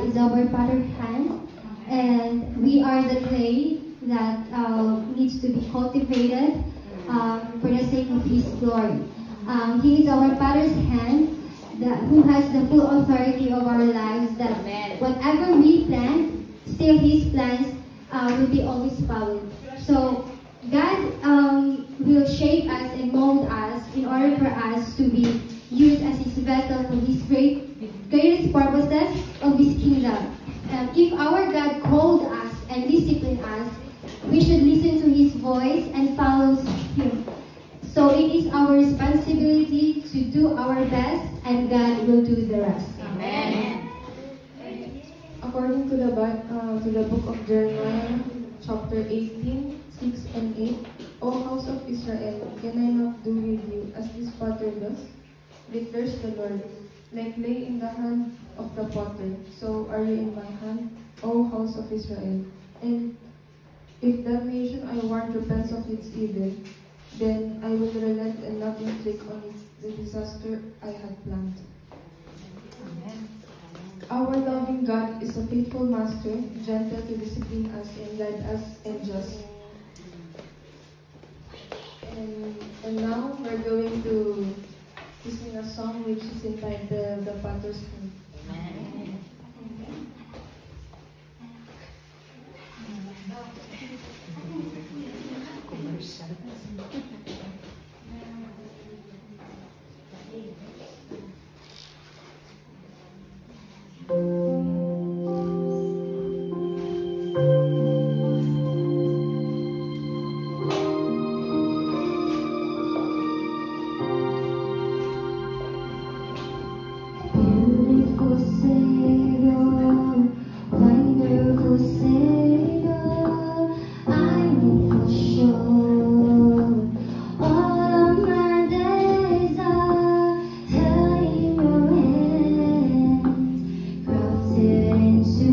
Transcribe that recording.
God is our Father's hand, and we are the clay that needs to be cultivated for the sake of His glory. He is our Father's hand, who has the full authority of our lives, that whatever we plan, still His plans will be always followed. So God will shape us and mold us in order for us to be used as His vessel for His greatest purposes of His kingdom. If our God called us and disciplined us, we should listen to His voice and follow Him. So it is our responsibility to do our best, and God will do the rest. Amen. According to the book of Jeremiah, chapter 18, 6 and 8, O house of Israel, can I not do with you as this potter does? Declares the Lord, like clay in the hand of the potter, so are you in my hand, O house of Israel. And if that nation I warned repents of its evil, then I will relent and not inflict on it the disaster I had planned. Amen. Our loving God is a faithful master, gentle to discipline us and guide us, and just. And now we're going to sing a song which is entitled The Potter's Hand. Amen. Beautiful Savior, wonderful Savior, I know for sure all of my days are held in your hands, crafted into